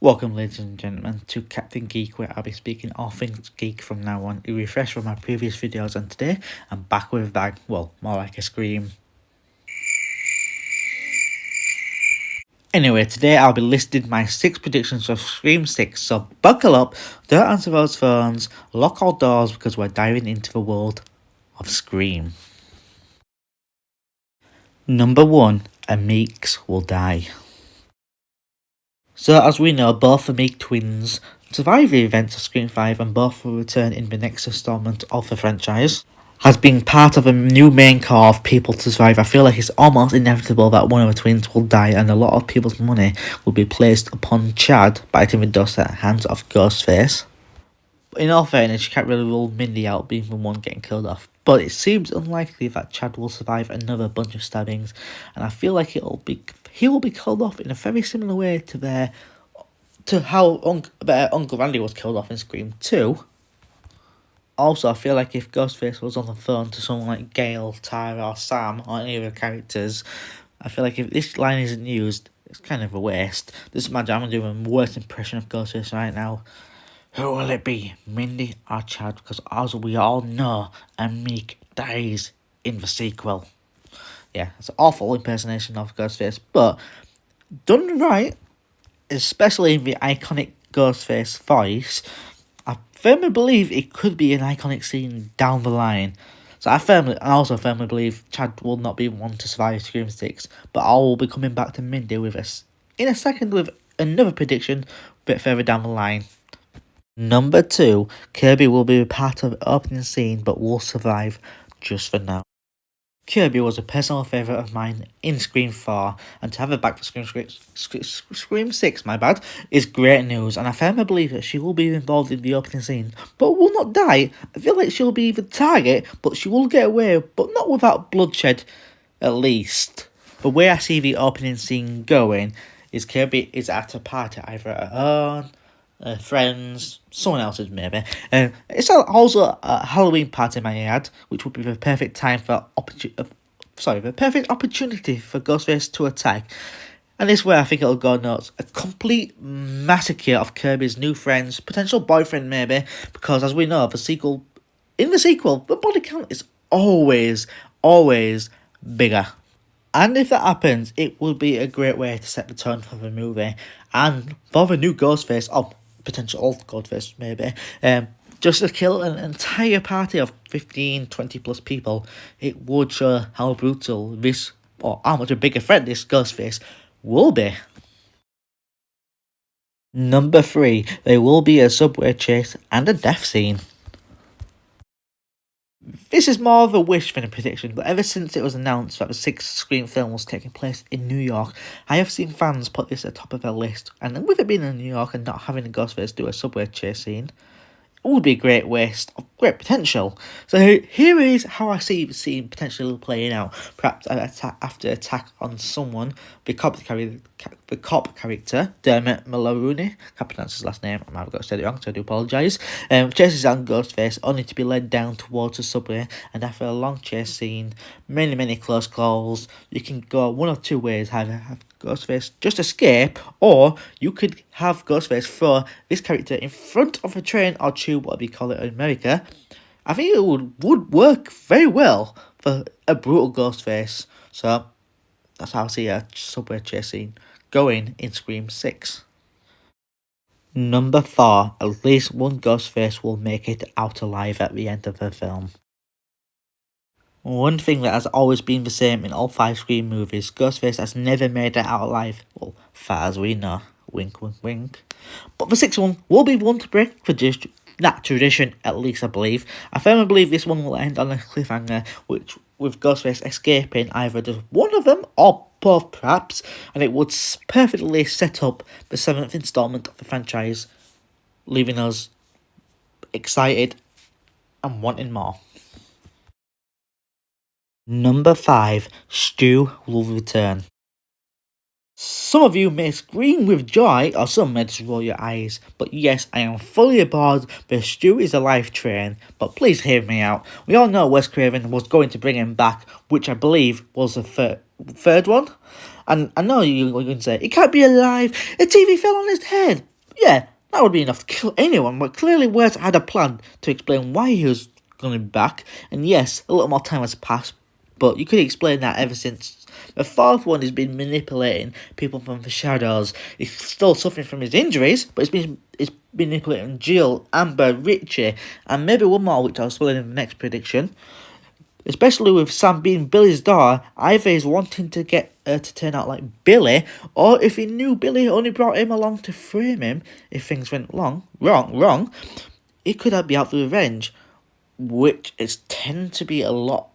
Welcome, ladies and gentlemen, to Captain Geek, where I'll be speaking all things geek from now on. A refresh from my previous videos, and today I'm back with a bang, well, more like a scream. Anyway, today I'll be listing my 6 predictions of Scream 6, so buckle up, don't answer those phones, lock all doors because we're diving into the world of Scream. Number 1, a Meeks will die. So as we know, both the Meek twins survive the events of Scream 5 and both will return in the next installment of the franchise. Has been part of a new main core of people to survive. I feel like it's almost inevitable that one of the twins will die and a lot of people's money will be placed upon Chad biting the dust at the hands of Ghostface. In all fairness, you can't really rule Mindy out being the one getting killed off, but it seems unlikely that Chad will survive another bunch of stabbings, and I feel like he will be killed off in a very similar way to how Uncle Randy was killed off in Scream 2. Also, I feel like if Ghostface was on the phone to someone like Gail, Tyra, or Sam, or any of the characters, I feel like if this line isn't used, it's kind of a waste. Just imagine I'm doing a worst impression of Ghostface right now. Who will it be, Mindy or Chad? Because as we all know, a Meek dies in the sequel. Yeah, it's an awful impersonation of Ghostface, but done right, especially in the iconic Ghostface voice, I firmly believe it could be an iconic scene down the line. So I also firmly believe Chad will not be one to survive Scream 6, but I will be coming back to Mindy with us in a second with another prediction a bit further down the line. Number 2, Kirby will be a part of the opening scene but will survive just for now. Kirby was a personal favourite of mine in Scream 4, and to have her back for Scream 6, is great news, and I firmly believe that she will be involved in the opening scene, but will not die. I feel like she'll be the target, but she will get away, but not without bloodshed, at least. The way I see the opening scene going is Kirby is at a party, either at her own, friends, someone else's maybe. It's also a Halloween party, may I add, which would be the perfect time for the perfect opportunity for Ghostface to attack. And this way I think it'll go nuts. A complete massacre of Kirby's new friends, potential boyfriend maybe, because as we know, in the sequel, the body count is always bigger. And if that happens, it will be a great way to set the tone for the movie and for the new Ghostface, or potential old Ghostface maybe, just to kill an entire party of 15, 20 plus people. It would show how brutal this, or how much a bigger threat this Ghostface will be. Number 3, there will be a subway chase and a death scene. This is more of a wish than a prediction, but ever since it was announced that the 6th Scream film was taking place in New York, I have seen fans put this at the top of their list, and with it being in New York and not having a Ghostface do a subway chase scene, it would be a great waste of great potential. So here is how I see the scene potentially playing out. Perhaps after attack on someone, the cop character, Dermot Mulroney, can't pronounce his last name, I might have said it wrong, so I do apologise, chases down Ghostface, only to be led down towards the subway, and after a long chase scene, many close calls, you can go one of two ways. Either have Ghostface just escape, or you could have Ghostface throw this character in front of a train or tube, what we call it in America. I think it would work very well for a brutal Ghostface. So that's how I see a subway chase scene going in Scream 6. Number 4, at least one Ghostface will make it out alive at the end of the film. One thing that has always been the same in all 5 Scream movies, Ghostface has never made it out alive, well, far as we know, wink wink wink. But the 6th one will be one to break that tradition, at least I believe. I firmly believe this one will end on a cliffhanger, which with Ghostface escaping either just one of them or both perhaps, and it would perfectly set up the 7th installment of the franchise, leaving us excited and wanting more. Number 5, Stu will return. Some of you may scream with joy, or some may just roll your eyes, but yes, I am fully aboard that Stu is a life train, but please hear me out. We all know Wes Craven was going to bring him back, which I believe was the third one, and I know you're going to say, it can't be alive, a TV fell on his head. Yeah, that would be enough to kill anyone, but clearly Wes had a plan to explain why he was coming back, and yes, a little more time has passed, but you could explain that ever since. The fourth one has been manipulating people from the shadows. He's still suffering from his injuries, but it's manipulating Jill, Amber, Richie, and maybe one more, which I'll explain in the next prediction. Especially with Sam being Billy's daughter, either he's wanting to get her to turn out like Billy, or if he knew Billy only brought him along to frame him if things went wrong, he could be out for revenge, which is tend to be a lot,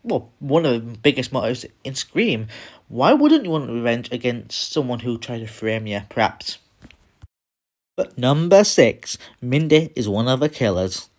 one of the biggest motives in Scream. Why wouldn't you want revenge against someone who tried to frame you, perhaps? But number 6, Mindy is one of the killers.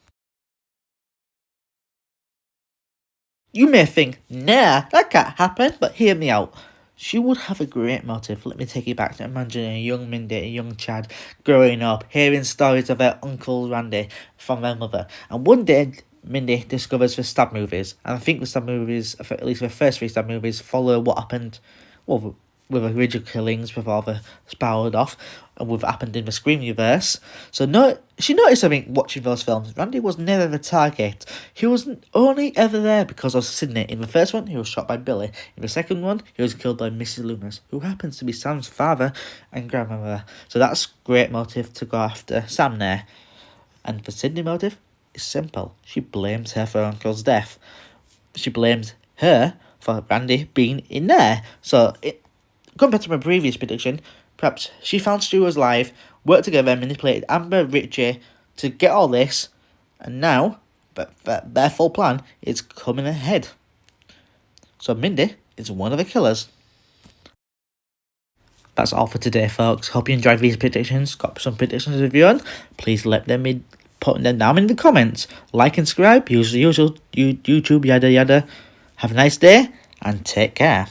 You may think, nah, that can't happen, but hear me out. She would have a great motive. Let me take you back to imagining a young Mindy, a young Chad, growing up, hearing stories of her Uncle Randy from their mother. And one day, Mindy discovers the stab movies. And I think the stab movies, at least the first 3 stab movies, follow what happened, well, with the original killings before they spiraled off, and what happened in the Scream universe. So she noticed something watching those films. Randy was never the target. He was only ever there because of Sidney. In the first one, he was shot by Billy. In the second one, he was killed by Mrs. Loomis, who happens to be Sam's father and grandmother. So that's great motive to go after Sam there. And the Sidney motive is simple. She blames her for her uncle's death. She blames her for Randy being in there. So going back to my previous prediction, perhaps she found Stu was alive, worked together, manipulated Amber, Richie to get all this, and now their full plan is coming ahead. So Mindy is one of the killers. That's all for today, folks. Hope you enjoyed these predictions. Got some predictions of your own? Please let them be putting them down in the comments. Like and subscribe. Use the usual YouTube yada yada. Have a nice day and take care.